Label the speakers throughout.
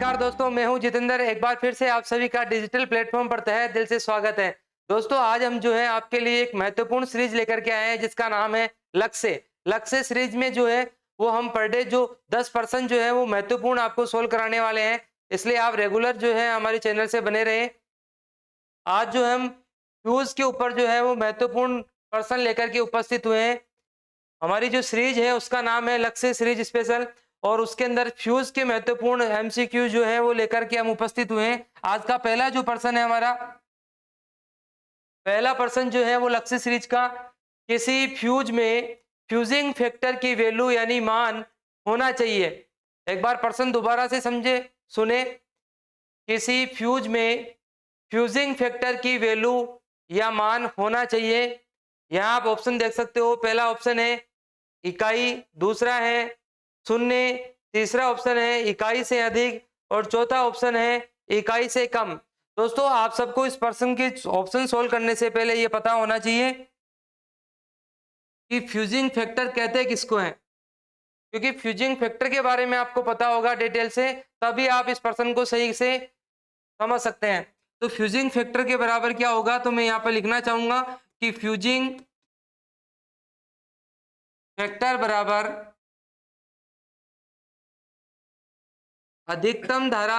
Speaker 1: नमस्कार दोस्तों, मैं हूं जितेंद्र। एक बार फिर से आप सभी का डिजिटल प्लेटफॉर्म पर तहे दिल से स्वागत है। दोस्तों, आज हम जो है आपके लिए एक महत्वपूर्ण सीरीज लेकर के आए हैं जिसका नाम है लक्ष्य। लक्ष्य सीरीज में जो है वो हम पर डे जो 10% जो है वो महत्वपूर्ण आपको सोल्व कराने वाले हैं, इसलिए आप रेगुलर जो है हमारे चैनल से बने रहें। आज जो हम फ्यूज के ऊपर जो है वो महत्वपूर्ण पर्सन लेकर के उपस्थित हुए हैं। हमारी जो सीरीज है उसका नाम है लक्ष्य सीरीज स्पेशल, और उसके अंदर फ्यूज के महत्वपूर्ण एमसीक्यू जो है वो लेकर के हम उपस्थित हुए हैं। आज का पहला जो पर्सन है, हमारा पहला पर्सन जो है वो लक्ष्य सीरीज का, किसी फ्यूज में फ्यूजिंग फैक्टर की वैल्यू यानी मान होना चाहिए। एक बार पर्सन दोबारा से समझे सुने। किसी फ्यूज में फ्यूजिंग फैक्टर की वैल्यू या मान होना चाहिए। यहाँ आप ऑप्शन देख सकते हो। पहला ऑप्शन है इकाई, दूसरा है शून्य, तीसरा ऑप्शन है इकाई से अधिक, और चौथा ऑप्शन है इकाई से कम। दोस्तों, आप सबको इस पर्सन के ऑप्शन सोल्व करने से पहले ये पता होना चाहिए कि फ्यूजिंग फैक्टर कहते हैं किसको है, क्योंकि फ्यूजिंग फैक्टर के बारे में आपको पता होगा डिटेल से, तभी आप इस पर्सन को सही से समझ सकते हैं। तो फ्यूजिंग फैक्टर के बराबर क्या होगा, तो मैं यहाँ पर लिखना चाहूंगा कि फ्यूजिंग फैक्टर बराबर अधिकतम धारा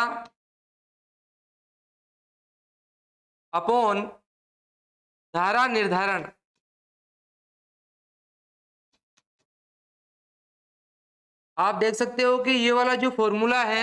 Speaker 1: अपॉन धारा निर्धारण। आप देख सकते हो कि ये वाला जो फॉर्मूला है,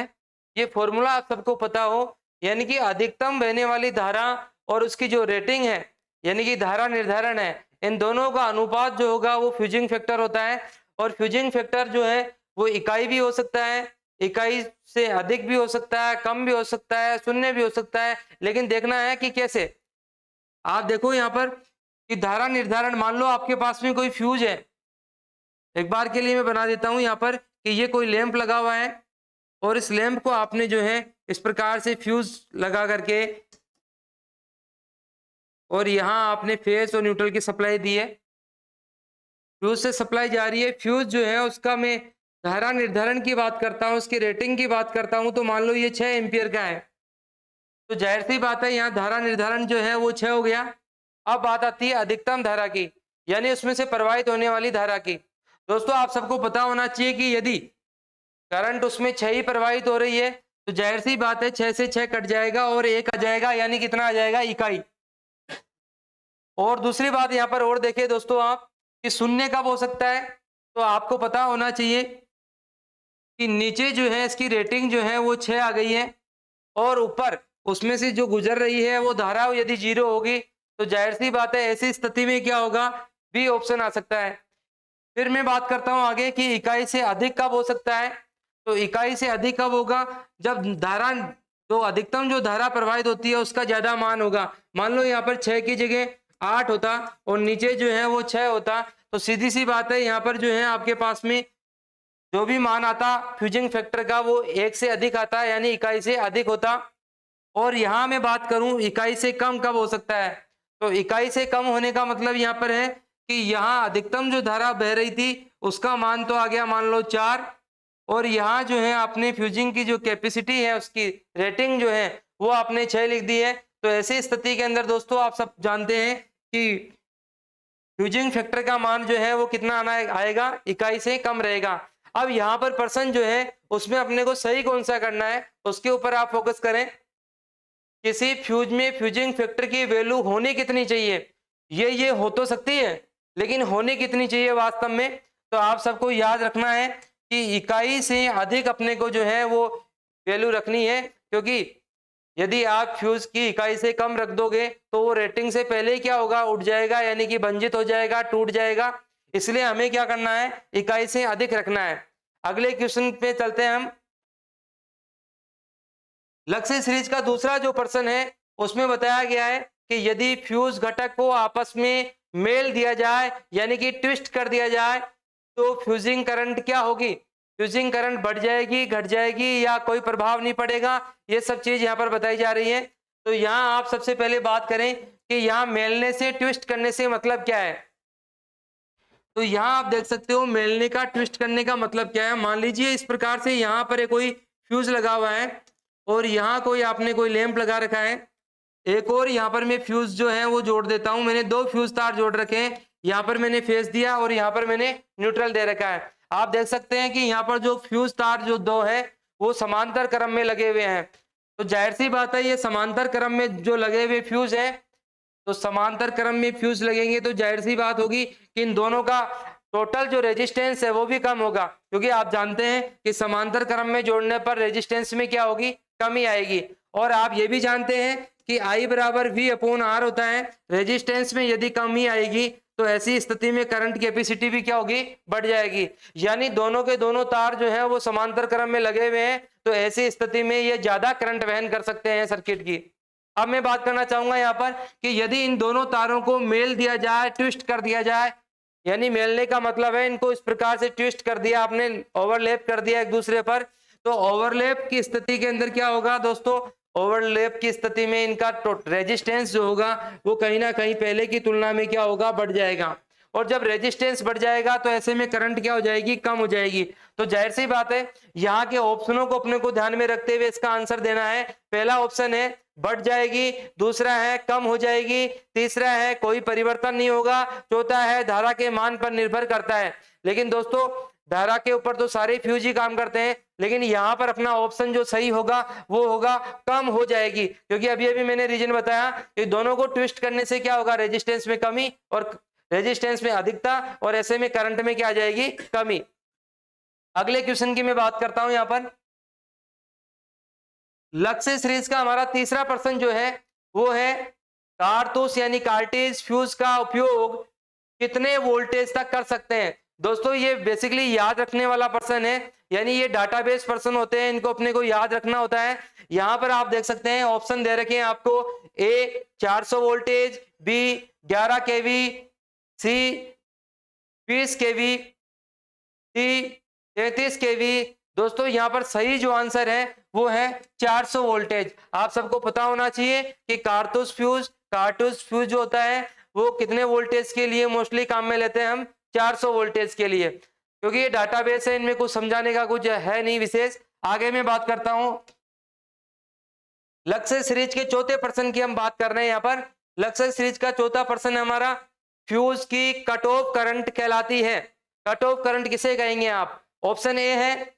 Speaker 1: ये फॉर्मूला आप सबको पता हो, यानी कि अधिकतम बहने वाली धारा और उसकी जो रेटिंग है यानी कि धारा निर्धारण है, इन दोनों का अनुपात जो होगा वो फ्यूजिंग फैक्टर होता है। और फ्यूजिंग फैक्टर जो है वो इकाई भी हो सकता है, इकाई से अधिक भी हो सकता है, कम भी हो सकता है, शून्य भी हो सकता है, लेकिन देखना है कि कैसे। आप देखो यहाँ पर कि धारा निर्धारण, मान लो आपके पास में कोई फ्यूज है। एक बार के लिए मैं बना देता हूं यहाँ पर कि ये कोई लैंप लगा हुआ है, और इस लैंप को आपने जो है इस प्रकार से फ्यूज लगा करके, और यहाँ आपने फेस और न्यूट्रल की सप्लाई दी है। फ्यूज से सप्लाई जा रही है। फ्यूज जो है उसका मैं धारा निर्धारण की बात करता हूँ, उसकी रेटिंग की बात करता हूँ, तो मान लो ये 6 एम्पियर का है, तो जाहिर सी बात है यहाँ धारा निर्धारण जो है वो 6 हो गया। अब बात आती है अधिकतम धारा की, यानी उसमें से प्रवाहित होने वाली धारा की। दोस्तों, आप सबको पता होना चाहिए कि यदि करंट उसमें 6 ही प्रवाहित हो रही है, तो जाहिर सी बात है 6 से 6 कट जाएगा और 1 आ जाएगा, यानी कितना आ जाएगा, इकाई। और दूसरी बात यहाँ पर और देखिए दोस्तों आप, कि शून्य कब हो सकता है, तो आपको पता होना चाहिए कि नीचे जो है इसकी रेटिंग जो है वो 6 आ गई है, और ऊपर उसमें से जो गुजर रही है वो धारा यदि 0 होगी, तो जाहिर सी बात है ऐसी स्थिति में क्या होगा, बी ऑप्शन आ सकता है। फिर मैं बात करता हूं आगे कि इकाई से अधिक कब हो सकता है। तो इकाई से अधिक कब होगा, जब धारा जो अधिकतम जो धारा प्रवाहित होती है उसका ज्यादा मान होगा। मान लो यहाँ पर 6 की जगह 8 होता और नीचे जो है वो 6 होता, तो सीधी सी बात है यहाँ पर जो है आपके पास में जो भी मान आता फ्यूजिंग फैक्टर का वो 1 से अधिक आता, यानी इकाई से अधिक होता। और यहाँ मैं बात करूं इकाई से कम कब हो सकता है, तो इकाई से कम होने का मतलब यहाँ पर है कि यहाँ अधिकतम जो धारा बह रही थी उसका मान तो आ गया मान लो 4, और यहाँ जो है आपने फ्यूजिंग की जो कैपेसिटी है उसकी रेटिंग जो है वो आपने 6 लिख दी है। तो ऐसी स्थिति के अंदर दोस्तों आप सब जानते हैं कि फ्यूजिंग फैक्टर का मान जो है वो कितना आना आएगा, इकाई से कम रहेगा। अब यहाँ पर पर्सन जो है उसमें अपने को सही कौन सा करना है उसके ऊपर आप फोकस करें। किसी फ्यूज में फ्यूजिंग फैक्टर की वैल्यू होनी कितनी चाहिए, ये हो तो सकती है, लेकिन होनी कितनी चाहिए वास्तव में, तो आप सबको याद रखना है कि इकाई से अधिक अपने को जो है वो वैल्यू रखनी है, क्योंकि यदि आप फ्यूज की इकाई से कम रख दोगे तो वो रेटिंग से पहले ही क्या होगा, उठ जाएगा, यानी कि भंजित हो जाएगा, टूट जाएगा। इसलिए हमें क्या करना है, इकाई से अधिक रखना है। अगले क्वेश्चन पे चलते हैं हम। लक्ष्य सीरीज का दूसरा जो प्रश्न है उसमें बताया गया है कि यदि फ्यूज घटक को आपस में मेल दिया जाए यानी कि ट्विस्ट कर दिया जाए तो फ्यूजिंग करंट क्या होगी, फ्यूजिंग करंट बढ़ जाएगी, घट जाएगी, या कोई प्रभाव नहीं पड़ेगा। ये सब चीज यहाँ पर बताई जा रही है। तो यहाँ आप सबसे पहले बात करें कि यहाँ मेलने से ट्विस्ट करने से मतलब क्या है। तो यहाँ आप देख सकते हो मेलने का ट्विस्ट करने का मतलब क्या है। मान लीजिए इस प्रकार से यहाँ पर कोई फ्यूज लगा हुआ है, और यहाँ कोई आपने कोई लैंप लगा रखा है। एक और यहाँ पर मैं फ्यूज जो है वो जोड़ देता हूं। मैंने 2 फ्यूज तार जोड़ रखे हैं। यहाँ पर मैंने फेस दिया और यहाँ पर मैंने न्यूट्रल दे रखा है। आप देख सकते हैं कि यहाँ पर जो फ्यूज तार जो 2 है वो समांतर क्रम में लगे हुए हैं। तो जाहिर सी बात है ये समांतर क्रम में जो लगे हुए फ्यूज है, तो समांतर क्रम में फ्यूज लगेंगे तो जाहिर सी बात होगी कि इन दोनों का टोटल जो रेजिस्टेंस है वो भी कम होगा, क्योंकि आप जानते हैं कि समांतर क्रम में जोड़ने पर रेजिस्टेंस में क्या होगी, कमी आएगी। और आप ये भी जानते हैं कि I बराबर V अपॉन R होता है। रेजिस्टेंस में यदि कमी आएगी तो ऐसी स्थिति में करंट कैपेसिटी भी क्या होगी, बढ़ जाएगी। यानी दोनों के दोनों तार जो है वो समांतर क्रम में लगे हुए हैं, तो ऐसी स्थिति में ये ज्यादा करंट वहन कर सकते हैं सर्किट की। अब मैं बात करना चाहूंगा यहाँ पर कि यदि इन दोनों तारों को मेल दिया जाए, ट्विस्ट कर दिया जाए, यानी मेलने का मतलब है इनको इस प्रकार से ट्विस्ट कर दिया आपने, ओवरलैप कर दिया एक दूसरे पर, तो ओवरलैप की स्थिति के अंदर क्या होगा दोस्तों, ओवरलैप की स्थिति में इनका रेजिस्टेंस जो होगा वो कहीं ना कहीं पहले की तुलना में क्या होगा, बढ़ जाएगा। और जब रेजिस्टेंस बढ़ जाएगा तो ऐसे में करंट क्या हो जाएगी, कम हो जाएगी। तो जाहिर सी बात है यहाँ के ऑप्शनों को अपने को ध्यान में रखते हुए इसका आंसर देना है। पहला ऑप्शन है बढ़ जाएगी, दूसरा है कम हो जाएगी, तीसरा है कोई परिवर्तन नहीं होगा, चौथा है धारा के मान पर निर्भर करता है। लेकिन दोस्तों धारा के ऊपर तो सारे फ्यूज ही काम करते हैं, लेकिन यहाँ पर अपना ऑप्शन जो सही होगा वो होगा कम हो जाएगी, क्योंकि अभी अभी मैंने रीजन बताया कि दोनों को ट्विस्ट करने से क्या होगा, रेजिस्टेंस में कमी और रेजिस्टेंस में अधिकता, और ऐसे में करंट में क्या आ जाएगी, कमी। अगले क्वेश्चन की मैं बात करता हूं। यहाँ पर लक्ष्य सीरीज का हमारा तीसरा प्रश्न जो है वो है कारतूस यानी कार्टेज फ्यूज का उपयोग कितने वोल्टेज तक कर सकते हैं। दोस्तों ये बेसिकली याद रखने वाला प्रश्न है, यानी ये डाटाबेस प्रश्न होते हैं, इनको अपने को याद रखना होता है। यहाँ पर आप देख सकते हैं ऑप्शन दे रखे हैं आपको, ए 400 वोल्टेज, बी 11 केवी, सी 20 केवी, डी 33 केवी। दोस्तों यहाँ पर सही जो आंसर है वो है 400 वोल्टेज। आप सबको पता होना चाहिए कि कारतूस फ्यूज जो होता है वो कितने वोल्टेज के लिए मोस्टली काम में लेते हैं हम, 400 वोल्टेज के लिए, क्योंकि ये डाटाबेस है, इनमें कुछ समझाने का कुछ है नहीं विशेष। आगे मैं बात करता हूं लक्ष्य सीरीज के चौथे प्रश्न की हम बात कर रहे हैं। यहाँ पर लक्ष्य सीरीज का चौथा प्रश्न है हमारा, फ्यूज की कट ऑफ करंट कहलाती है। कट ऑफ करंट किसे कहेंगे आप, ऑप्शन ए है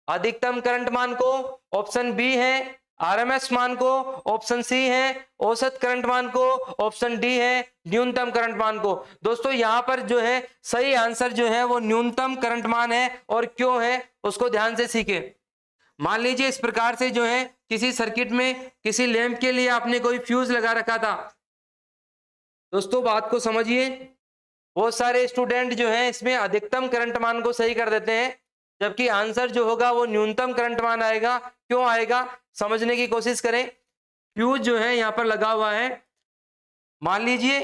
Speaker 1: अधिकतम करंट मान को, ऑप्शन बी है आरएमएस मान को, ऑप्शन सी है औसत करंट मान को, ऑप्शन डी है न्यूनतम करंट मान को। दोस्तों यहाँ पर जो है सही आंसर जो है वो न्यूनतम करंट मान है, और क्यों है उसको ध्यान से सीखें। मान लीजिए इस प्रकार से जो है किसी सर्किट में किसी लैंप के लिए आपने कोई फ्यूज लगा रखा था। दोस्तों बात को समझिए, बहुत सारे स्टूडेंट जो हैं इसमें अधिकतम करंट मान को सही कर देते हैं, जबकि आंसर जो होगा वो न्यूनतम करंट मान आएगा। क्यों आएगा समझने की कोशिश करें। फ्यूज जो है यहाँ पर लगा हुआ है, मान लीजिए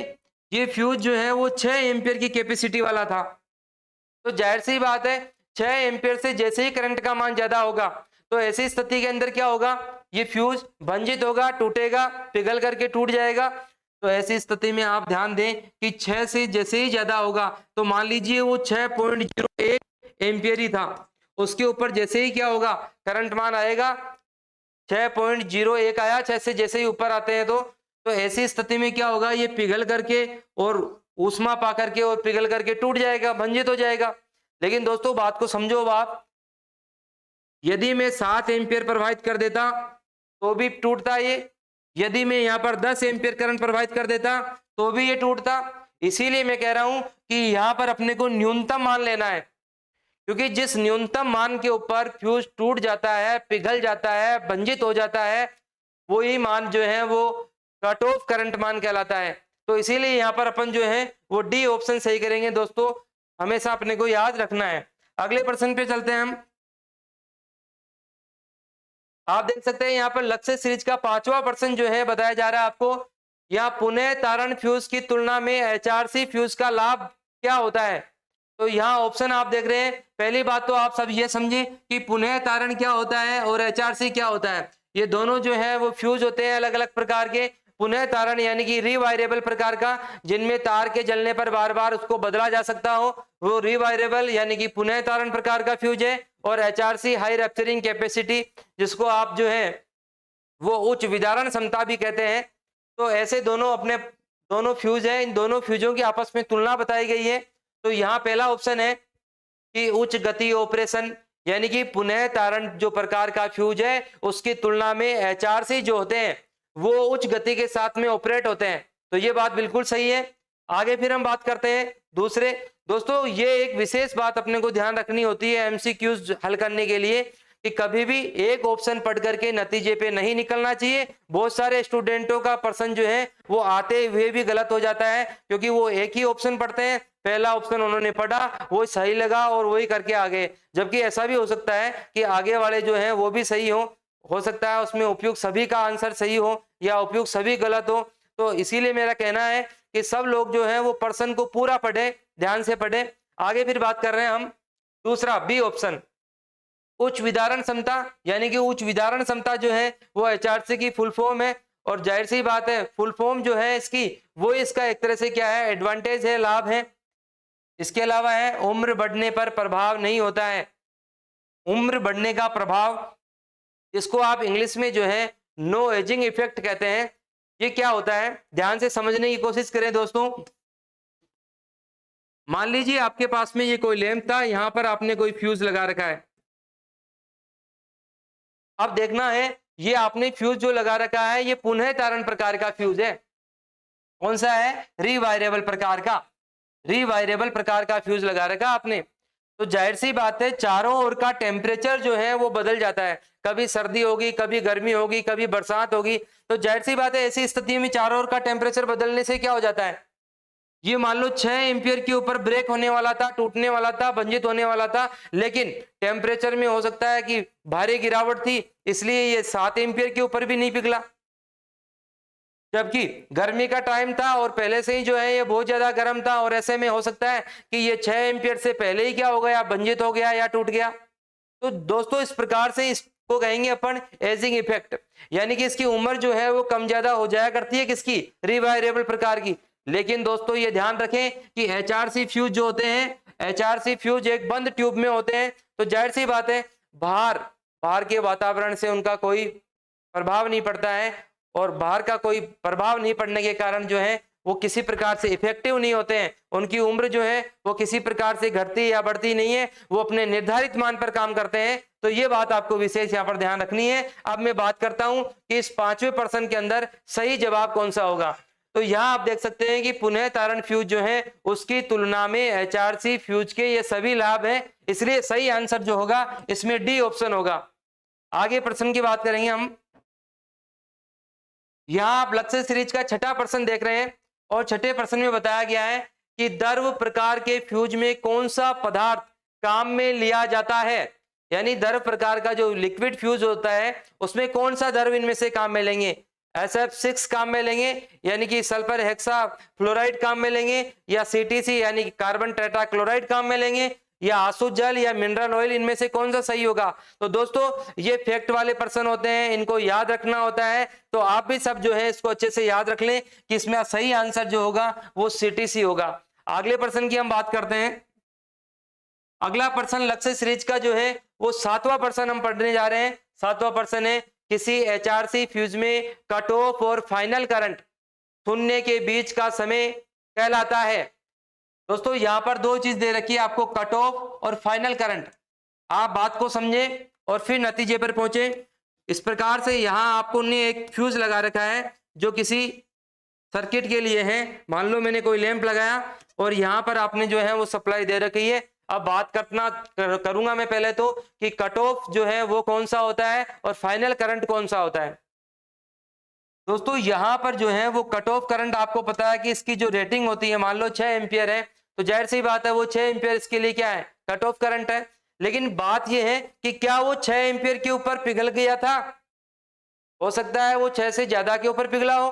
Speaker 1: ये फ्यूज जो है वो 6 एम्पियर की कैपेसिटी वाला था, तो जाहिर सी बात है 6 एम्पियर से जैसे ही करंट का मान ज्यादा होगा तो ऐसी स्थिति के अंदर क्या होगा, ये फ्यूज भंजित होगा, टूटेगा, पिघल करके टूट जाएगा। तो ऐसी स्थिति में आप ध्यान दें कि 6 से जैसे ही ज्यादा होगा, तो मान लीजिए वो 6.01 एम्पियर ही था, उसके ऊपर जैसे ही क्या होगा करंट मान आएगा 6.01 आया, 6 से जैसे ही ऊपर आते हैं तो ऐसी स्थिति में क्या होगा, ये पिघल करके और ऊष्मा पा करके और पिघल करके टूट जाएगा, भंजित हो जाएगा। लेकिन दोस्तों बात को समझो आप, यदि मैं 7 एम्पियर प्रवाहित कर देता तो भी टूटता ये, यदि मैं यहाँ पर 10 एम्पियर करंट प्रवाहित कर देता तो भी ये टूटता। इसीलिए मैं कह रहा हूं कि यहाँ पर अपने को न्यूनतम मान लेना है, क्योंकि जिस न्यूनतम मान के ऊपर फ्यूज टूट जाता है, पिघल जाता है, भंजित हो जाता है, वही मान जो है वो कट ऑफ करंट मान कहलाता है। तो इसीलिए यहाँ पर अपन जो है वो डी ऑप्शन सही करेंगे। दोस्तों हमेशा अपने को याद रखना है। अगले प्रश्न पे चलते हैं हम। आप देख सकते हैं यहाँ पर लक्ष्य सीरीज का 5वां प्रश्न जो है बताया जा रहा है आपको, यहाँ पुनः तारण फ्यूज की तुलना में एचआरसी फ्यूज का लाभ क्या होता है। तो यहाँ ऑप्शन आप देख रहे हैं। पहली बात तो आप सब ये समझिए कि पुनः तारण क्या होता है और एचआरसी क्या होता है। ये दोनों जो है वो फ्यूज होते हैं अलग अलग प्रकार के। पुनः तारण यानी कि रिवायरेबल प्रकार का, जिनमें तार के जलने पर बार बार उसको बदला जा सकता हो, वो रिवायरेबल यानी कि पुनः तारण प्रकार का फ्यूज है। और एचआरसी हाई रैप्चरिंग कैपेसिटी, जिसको आप जो है वो उच्च विदारण क्षमता भी कहते हैं। तो ऐसे दोनों फ्यूज हैं, इन दोनों फ्यूजों की आपस में तुलना बताई गई है। तो यहाँ पहला ऑप्शन है कि उच्च गति ऑपरेशन, यानी कि पुनः तारण जो प्रकार का फ्यूज है उसकी तुलना में एचआरसी जो होते हैं वो उच्च गति के साथ में ऑपरेट होते हैं। तो ये बात बिल्कुल सही है। आगे फिर हम बात करते हैं दूसरे। दोस्तों ये एक विशेष बात अपने को ध्यान रखनी होती है एमसीक्यूज हल करने के लिए कि कभी भी एक ऑप्शन पढ़ करके नतीजे पे नहीं निकलना चाहिए। बहुत सारे स्टूडेंटों का प्रश्न जो है वो आते हुए भी गलत हो जाता है, क्योंकि वो एक ही ऑप्शन पढ़ते हैं, पहला ऑप्शन उन्होंने पढ़ा, वो सही लगा और वही करके आ गए। जबकि ऐसा भी हो सकता है कि आगे वाले जो है वो भी सही हो सकता है उसमें उपयुक्त सभी का आंसर सही हो या उपयुक्त सभी गलत हो। तो इसीलिए मेरा कहना है कि सब लोग जो है वो प्रश्न को पूरा पढ़े, ध्यान से पढ़े। आगे फिर बात कर रहे हैं हम दूसरा बी ऑप्शन, उच्च विदारण क्षमता, यानी कि उच्च विदारण क्षमता जो है वो एचआरसी की फुल फॉर्म है। और जाहिर सी बात है फुल फॉर्म जो है इसकी वो इसका एक तरह से क्या है, एडवांटेज है, लाभ है। इसके अलावा है उम्र बढ़ने पर प्रभाव नहीं होता है। उम्र बढ़ने का प्रभाव, इसको आप इंग्लिश में जो है नो एजिंग इफेक्ट कहते हैं। ये क्या होता है, ध्यान से समझने की कोशिश करें दोस्तों। मान लीजिए आपके पास में ये कोई लैंप था, यहां पर आपने कोई फ्यूज लगा रखा है। अब देखना है ये आपने फ्यूज जो लगा रखा है ये पुनः तारण प्रकार का फ्यूज है। कौन सा है, रिवायरेबल प्रकार का, रिवायरेबल प्रकार का फ्यूज लगा रखा आपने। तो जाहिर सी बात है चारों ओर का टेम्परेचर जो है वो बदल जाता है, कभी सर्दी होगी, कभी गर्मी होगी, कभी बरसात होगी। तो जाहिर सी बात है ऐसी स्थिति में चारों ओर का टेम्परेचर बदलने से क्या हो जाता है, ये मान लो 6 एम्पियर के ऊपर ब्रेक होने वाला था, टूटने वाला था, भंजित होने वाला था, लेकिन टेम्परेचर में हो सकता है कि भारी गिरावट थी, इसलिए ये 7 एम्पियर के ऊपर भी नहीं पिघला। जबकि गर्मी का टाइम था और पहले से ही जो है ये बहुत ज्यादा गर्म था, और ऐसे में हो सकता है कि ये 6 एम्पियर से पहले ही क्या हो गया, भंजित हो गया या टूट गया। तो दोस्तों इस प्रकार से इसको कहेंगे अपन एजिंग इफेक्ट, यानी कि इसकी उम्र जो है वो कम ज्यादा हो जाया करती है, किसकी, रिवायरेबल प्रकार की। लेकिन दोस्तों ये ध्यान रखें कि एचआरसी फ्यूज जो होते हैं, एचआरसी फ्यूज एक बंद ट्यूब में होते हैं। तो जाहिर सी बात है बाहर बाहर के वातावरण से उनका कोई प्रभाव नहीं पड़ता है, और बाहर का कोई प्रभाव नहीं पड़ने के कारण जो है वो किसी प्रकार से इफेक्टिव नहीं होते हैं। उनकी उम्र जो है वो किसी प्रकार से घटती या बढ़ती नहीं है, वो अपने निर्धारित मान पर काम करते हैं। तो ये बात आपको विशेष यहाँ पर ध्यान रखनी है। अब मैं बात करता हूं कि इस 5वें प्रश्न के अंदर सही जवाब कौन सा होगा। तो यहाँ आप देख सकते हैं कि पुनः तारण फ्यूज जो है उसकी तुलना में एचआरसी फ्यूज के ये सभी लाभ हैं, इसलिए सही आंसर जो होगा इसमें डी ऑप्शन होगा। आगे प्रश्न की बात करेंगे हम। यहाँ आप लक्ष्य सीरीज का छठा प्रश्न देख रहे हैं, और छठे प्रश्न में बताया गया है कि द्रव प्रकार के फ्यूज में कौन सा पदार्थ काम में लिया जाता है, यानी द्रव प्रकार का जो लिक्विड फ्यूज होता है उसमें कौन सा द्रव इनमें से काम में लेंगे। SF6 काम में लेंगे, यानी कि सल्फर हेक्सा फ्लोराइड काम में लेंगे, या CTC यानी कि कार्बन टेट्राक्लोराइड काम में लेंगे, या आसु जल या मिनरल ऑयल, इनमें से कौन सा सही होगा। तो दोस्तों ये फैक्ट वाले प्रश्न होते हैं, इनको याद रखना होता है। तो आप भी सब जो है इसको अच्छे से याद रख लें कि इसमें सही आंसर जो होगा वो CTC होगा। अगले प्रश्न की हम बात करते हैं। अगला प्रश्न लक्ष्य सीरीज का जो है वो 7वां प्रश्न हम पढ़ने जा रहे हैं। 7वां प्रश्न है किसी एचआरसी फ्यूज में कट ऑफ और फाइनल करंट शून्य के बीच का समय कहलाता है। दोस्तों यहां पर दो चीज दे रखी है आपको, कट ऑफ और फाइनल करंट। आप बात को समझें और फिर नतीजे पर पहुंचे। इस प्रकार से यहां आपको ने एक फ्यूज लगा रखा है जो किसी सर्किट के लिए है। मान लो मैंने कोई लैंप लगाया और यहां पर आपने जो है वो सप्लाई दे रखी है। अब बात करूंगा मैं पहले तो कि कट ऑफ जो है वो कौन सा होता है और फाइनल करंट कौन सा होता है। दोस्तों यहां पर जो है वो कट ऑफ करंट आपको पता है कि इसकी जो रेटिंग होती है, मान लो 6 एम्पियर है, तो जाहिर सी बात है वो 6 एम्पियर इसके लिए क्या है, कट ऑफ करंट है। लेकिन बात यह है कि क्या वो 6 एम्पियर के ऊपर पिघल गया था, हो सकता है वो 6 से ज्यादा के ऊपर पिघला हो।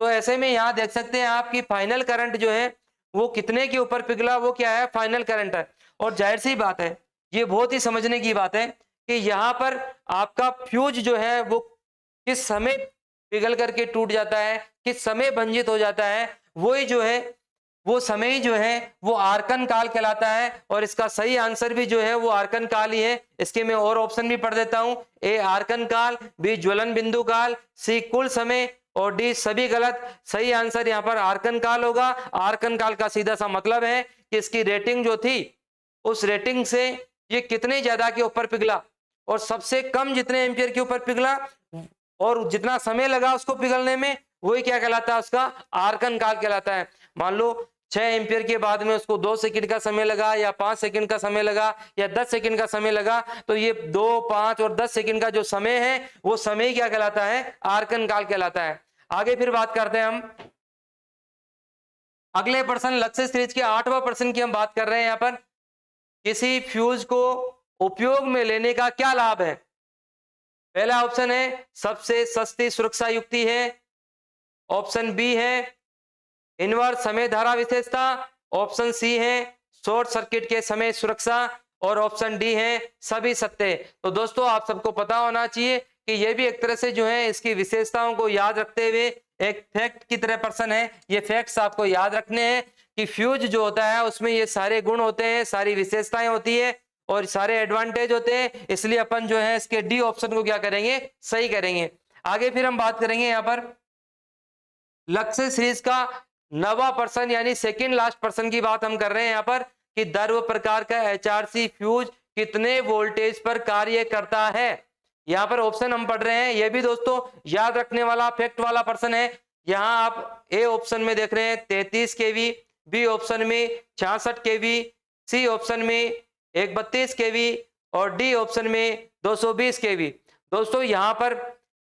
Speaker 1: तो ऐसे में यहां देख सकते हैं आप कि फाइनल करंट जो है वो कितने के ऊपर पिघला, वो क्या है, फाइनल करंट है। और जाहिर सी बात है ये बहुत ही समझने की बात है कि यहाँ पर आपका फ्यूज जो है वो किस समय पिघल करके टूट जाता है, किस समय भंजित हो जाता है, वही जो है वो समय जो है वो आर्कन काल कहलाता है, और इसका सही आंसर भी जो है वो आर्कन काल ही है। इसके मैं और ऑप्शन भी पढ़ देता हूं। ए आर्कन काल, बी ज्वलन बिंदु काल, सी कुल समय, और डी सभी गलत। सही आंसर यहाँ पर आर्कन काल होगा। आर्कन काल का सीधा सा मतलब है कि इसकी रेटिंग जो थी उस रेटिंग से ये कितने ज्यादा के ऊपर पिघला, और सबसे कम जितने एम्पियर के ऊपर पिघला और जितना समय लगा उसको पिघलने में, वही क्या कहलाता है, उसका आर्कन काल कहलाता है। मान लो 6 एम्पियर के बाद में उसको 2 सेकंड का समय लगा, या 5 सेकंड का समय लगा, या 10 सेकंड का समय लगा, तो ये 2, 5 और 10 सेकंड का जो समय है वो समय क्या कहलाता है, आर्कन काल कहलाता है। आगे फिर बात करते हैं हम अगले प्रश्न, लक्ष्य सीरीज के 8वां प्रश्न की हम बात कर रहे हैं। यहाँ पर किसी फ्यूज को उपयोग में लेने का क्या लाभ है? पहला ऑप्शन है सबसे सस्ती सुरक्षा युक्ति है, ऑप्शन बी है इनवर्स समय धारा विशेषता, ऑप्शन सी है शॉर्ट सर्किट के समय सुरक्षा, और ऑप्शन डी है सभी सत्य। तो दोस्तों आप सबको पता होना चाहिए कि ये भी एक तरह से जो है इसकी विशेषताओं को याद रखते हुए एक फैक्ट की तरह प्रश्न है। ये फैक्ट्स आपको याद रखने हैं कि फ्यूज जो होता है उसमें ये सारे गुण होते हैं, सारी विशेषताएं होती है और सारे एडवांटेज होते हैं, इसलिए अपन जो है इसके डी ऑप्शन को क्या करेंगे, सही करेंगे। आगे फिर हम बात करेंगे यहाँ पर लक्ष्य सीरीज का 9वां प्रश्न यानी सेकंड लास्ट प्रश्न की बात हम कर रहे हैं यहाँ पर कि द्रव प्रकार का एचआरसी फ्यूज कितने वोल्टेज पर कार्य करता है। यहाँ पर ऑप्शन हम पढ़ रहे हैं, यह भी दोस्तों याद रखने वाला फैक्ट वाला प्रश्न है। यहाँ आप ए ऑप्शन में देख रहे हैं 33 केवी, बी ऑप्शन में 66 केवी, सी ऑप्शन में 132 केवी और डी ऑप्शन में 220 केवी। दोस्तों यहाँ पर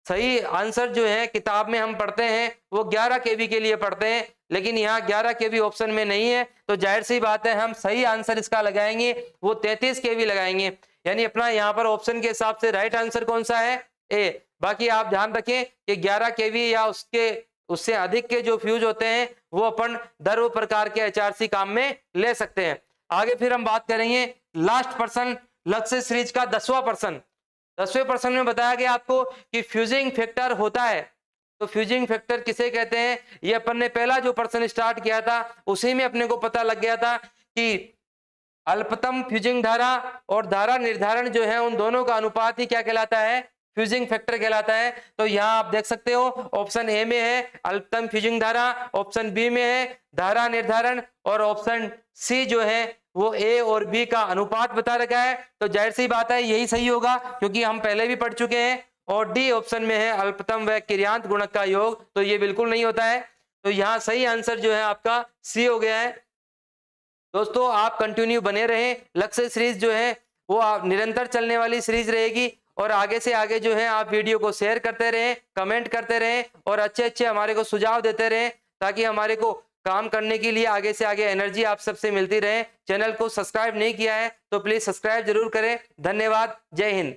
Speaker 1: सही आंसर जो है किताब में हम पढ़ते हैं वो 11 केवी के लिए पढ़ते हैं, लेकिन यहाँ 11 केवी ऑप्शन में नहीं है, तो जाहिर सी बात है हम सही आंसर इसका लगाएंगे वो 33 केवी लगाएंगे। यानी अपना यहाँ पर ऑप्शन के हिसाब से राइट आंसर कौन सा है, ए। बाकी आप ध्यान रखें कि 11 केवी या उससे अधिक के जो फ्यूज होते हैं वो अपन द्रव प्रकार के एचआरसी काम में ले सकते हैं। आगे फिर हम बात करेंगे लास्ट प्रश्न, लक्ष्य सीरीज का 10वां प्रश्न। 10वें प्रश्न में बताया गया आपको कि फ्यूजिंग फैक्टर होता है, तो फ्यूजिंग फैक्टर किसे कहते हैं, ये अपन ने पहला जो प्रश्न स्टार्ट किया था उसी में अपने को पता लग गया था कि अल्पतम फ्यूजिंग धारा और धारा निर्धारण जो है उन दोनों का अनुपात ही क्या कहलाता है, फ्यूजिंग फैक्टर कहलाता है। तो यहाँ आप देख सकते हो ऑप्शन ए में है अल्पतम फ्यूजिंग धारा, ऑप्शन बी में है धारा निर्धारण, और ऑप्शन सी जो है वो ए और बी का अनुपात बता रखा है। तो जाहिर सी बात है यही सही होगा क्योंकि हम पहले भी पढ़ चुके हैं। और डी ऑप्शन में है अल्पतम व किर्यांत गुणक का योग, तो ये बिल्कुल नहीं होता है। तो यहाँ सही आंसर जो है आपका सी हो गया है। दोस्तों आप कंटिन्यू बने रहें, लक्ष्य सीरीज जो है वो आप निरंतर चलने वाली सीरीज रहेगी, और आगे से आगे जो है आप वीडियो को शेयर करते रहें, कमेंट करते रहें और अच्छे अच्छे हमारे को सुझाव देते रहें ताकि हमारे को काम करने के लिए आगे से आगे एनर्जी आप सबसे मिलती रहे। चैनल को सब्सक्राइब नहीं किया है तो प्लीज सब्सक्राइब जरूर करें। धन्यवाद, जय हिंद।